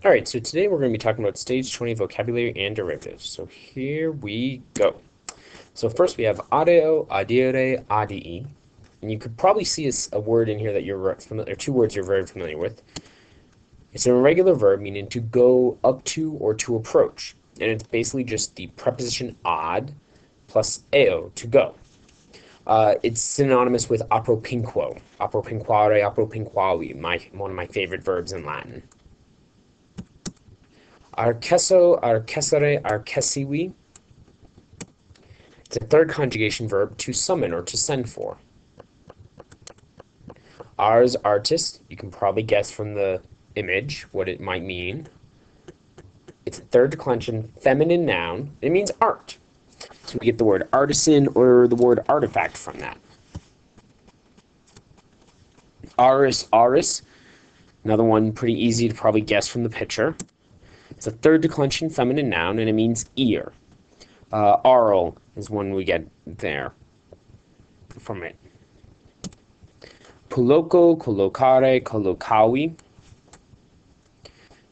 Alright, so today we're going to be talking about stage 20 vocabulary and derivatives. So here we go. So first we have adeo, adire, adii. And you could probably see a word in here that you're familiar, or two words you're very familiar with. It's an irregular verb meaning to go up to or to approach. And it's basically just the preposition ad plus eo, to go. It's synonymous with appropinquo, appropinquare, appropinquavi, one of my favorite verbs in Latin. Arcesso, arcessere, arcessivi. It's a third conjugation verb, to summon or to send for. Ars, artis. You can probably guess from the image what it might mean. It's a third declension feminine noun. It means art. So we get the word artisan or the word artifact from that. Auris. Another one pretty easy to probably guess from the picture. It's a third declension feminine noun, and it means ear. Aural is one we get there from it. Colloco, collocare, collocavi.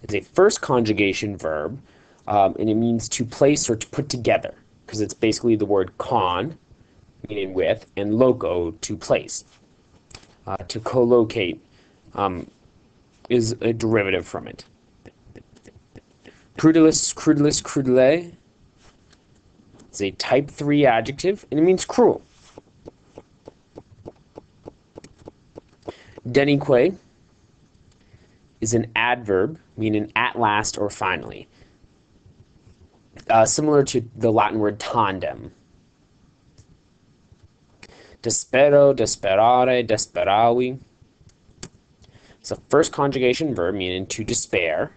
It's a first conjugation verb, and it means to place or to put together, because it's basically the word con, meaning with, and loco, to place. To collocate is a derivative from it. Crudelis, crudele. It's a type 3 adjective, and it means cruel. Denique is an adverb, meaning at last or finally. Similar to the Latin word tandem. Despero, desperare, desperavi. It's a first conjugation verb meaning to despair.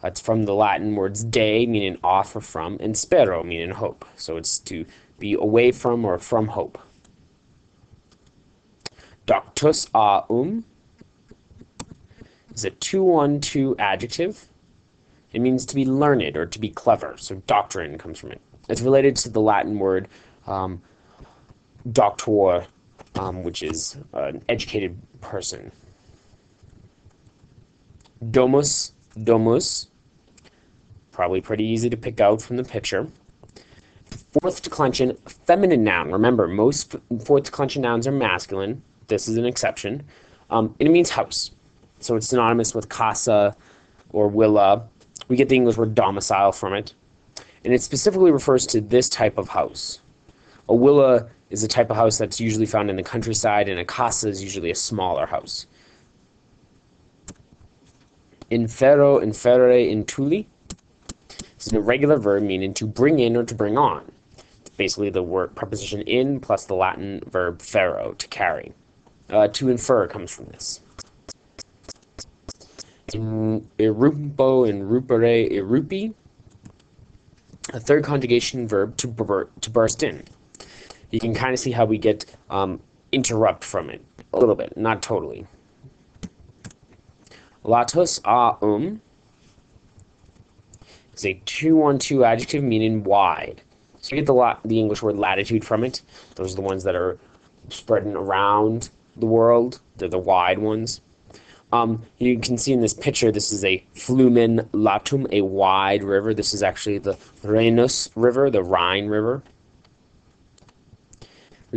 It's from the Latin words de, meaning off or from, and spero, meaning hope. So it's to be away from or from hope. Doctus is a 2-1-2 adjective. It means to be learned or to be clever. So doctrine comes from it. It's related to the Latin word doctor, which is an educated person. Domus, probably pretty easy to pick out from the picture. Fourth declension, feminine noun. Remember, most fourth declension nouns are masculine. This is an exception. And it means house. So it's synonymous with casa or villa. We get the English word domicile from it. And it specifically refers to this type of house. A villa is a type of house that's usually found in the countryside, and a casa is usually a smaller house. Infero, inferre, intuli. It's an irregular verb meaning to bring in or to bring on. It's basically the word preposition in plus the Latin verb fero, to carry. To infer comes from this. Irrumpo, irrumpere, irrupi. A third conjugation verb, to burst in. You can kind of see how we get interrupt from it a little bit, not totally. Latus, is a 2-1-2 adjective meaning wide. So you get the English word latitude from it. Those are the ones that are spreading around the world. They're the wide ones. You can see in this picture, this is a flumen latum, a wide river. This is actually the Rhenus River, the Rhine River.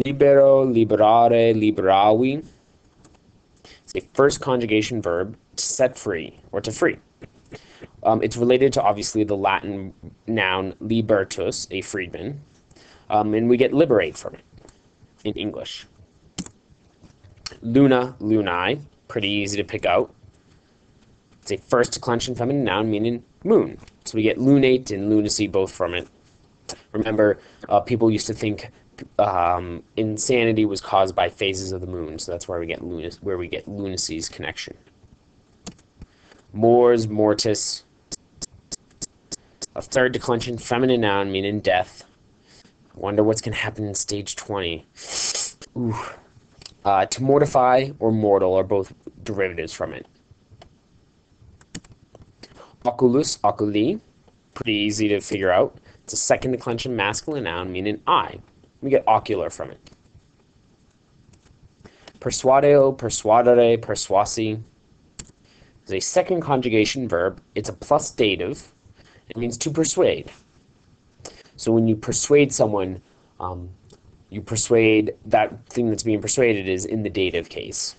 Libero, liberare, liberavi. It's a first conjugation verb, to set free or to free. It's related to, obviously, the Latin noun libertus, a freedman. And we get liberate from it in English. Luna, lunae. Pretty easy to pick out. It's a first declension feminine noun meaning moon. So we get lunate and lunacy both from it. Remember, people used to think insanity was caused by phases of the moon, so that's where we get lunacy's connection. Mors, mortis. A third declension feminine noun meaning death. I wonder what's going to happen in stage 20. Ooh. To mortify or mortal are both derivatives from it. Oculus, oculi, pretty easy to figure out. It's a second declension masculine noun meaning eye. We get ocular from it. Persuadeo, persuadere, persuasi. is a second conjugation verb. It's a plus dative. It means to persuade. So when you persuade someone, you persuade, that thing that's being persuaded is in the dative case.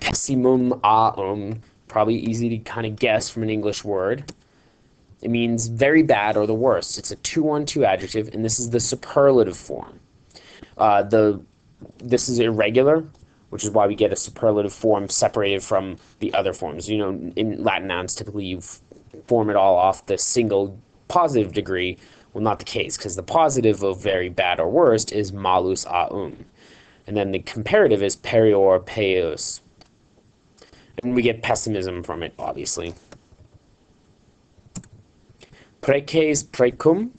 Pessimum aum, probably easy to kind of guess from an English word. It means very bad or the worst. It's a 2-on-2 adjective, and this is the superlative form. This is irregular, which is why we get a superlative form separated from the other forms. You know, in Latin nouns, typically you form it all off the single positive degree. Well, not the case, because the positive of very bad or worst is malus aum. And then the comparative is perior peius. And we get pessimism from it, obviously. Preces precum.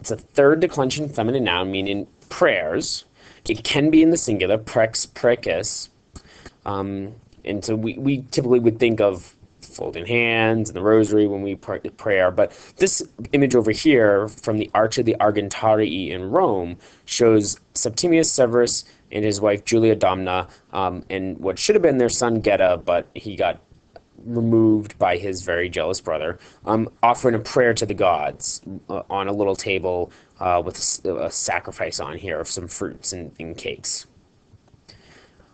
It's a third declension feminine noun, meaning prayers. It can be in the singular, preces. And so we typically would think of folding hands and the rosary when we prayer. But this image over here from the Arch of the Argentarii in Rome shows Septimius Severus and his wife Julia Domna, and what should have been their son Geta, but he got removed by his very jealous brother, offering a prayer to the gods on a little table with a sacrifice on here of some fruits and cakes.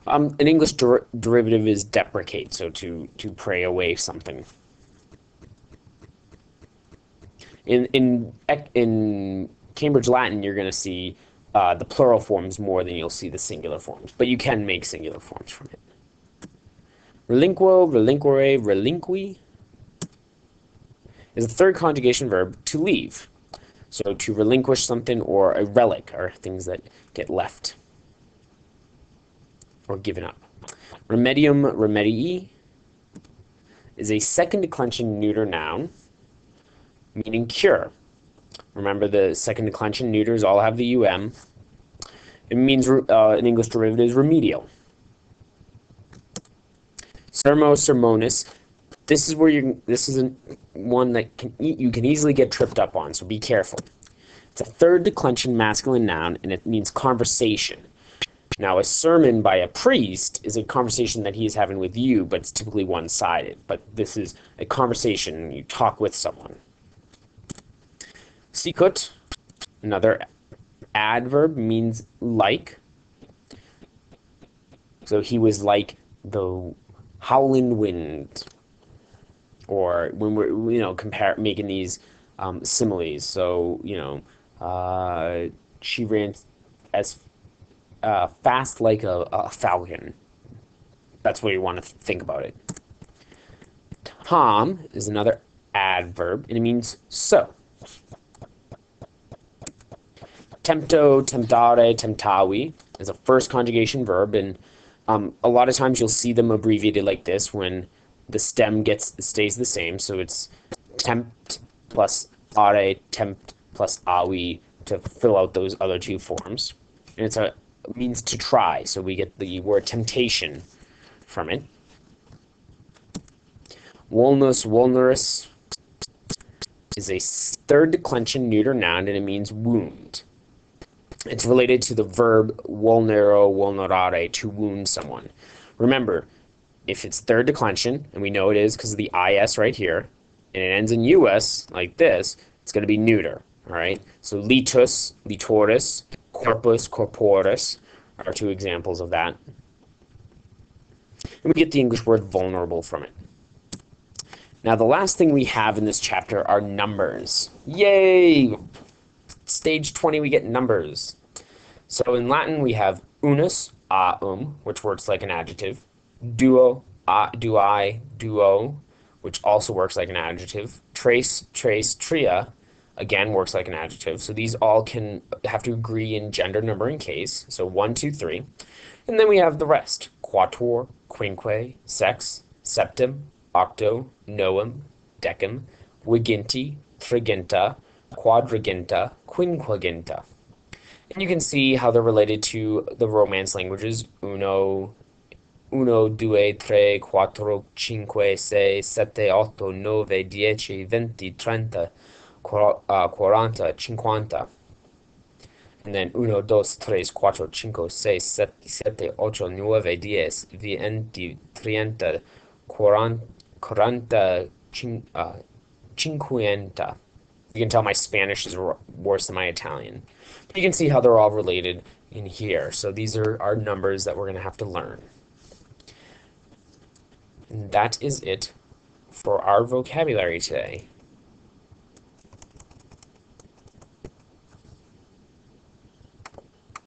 An English derivative is deprecate, so to pray away something. In Cambridge Latin, you're going to see the plural forms more than you'll see the singular forms, but you can make singular forms from it. Relinquo, relinquere, relinqui is a third conjugation verb, to leave. So to relinquish something, or a relic, or things that get left or given up. Remedium, remedii is a second declension neuter noun, meaning cure. Remember, the second declension neuters all have the um. It means an English derivative is remedial. Sermo, sermonis. This is where this is one that you can easily get tripped up on, so be careful. It's a third declension masculine noun, and it means conversation. Now, a sermon by a priest is a conversation that he is having with you, but it's typically one-sided. But this is a conversation, you talk with someone. Sicut, another adverb, means like. So he was like the howling wind, or when we're making these similes. So she ran as fast like a falcon. That's what you want to think about it. Tom is another adverb, and it means so. Tempto, temptare, temptavi is a first conjugation verb, and a lot of times you'll see them abbreviated like this when the stem stays the same. So it's tempt plus are, tempt plus avi to fill out those other two forms. And it means to try, so we get the word temptation from it. Vulnus, vulnerus is a third declension neuter noun, and it means wound. It's related to the verb vulnero, vulnerare, to wound someone. Remember, if it's third declension, and we know it is because of the is right here, and it ends in us like this, it's going to be neuter. All right. So litus, litoris, corpus, corporis are two examples of that. And we get the English word vulnerable from it. Now, the last thing we have in this chapter are numbers. Yay! Stage 20, we get numbers. So in Latin, we have unus, which works like an adjective. Duo, duai, duo, which also works like an adjective. Tres, tres, tria, again, works like an adjective. So these all can have to agree in gender, number, and case. So 1, 2, 3. And then we have the rest. Quattuor, quinque, sex, septem, octo, noem, decem, viginti, triginta, quadriginta, quinquaginta. And you can see how they're related to the Romance languages. Uno, due, tre, quattro, cinque, sei, sette, otto, nove, dieci, venti, trenta, quaranta, cinquanta. And then uno, dos, tres, cuatro, cinco, seis, siete, ocho, nueve, diez, veinte, treinta, cuarenta, cincuenta. You can tell my Spanish is worse than my Italian. But you can see how they're all related in here. So these are our numbers that we're going to have to learn. And that is it for our vocabulary today.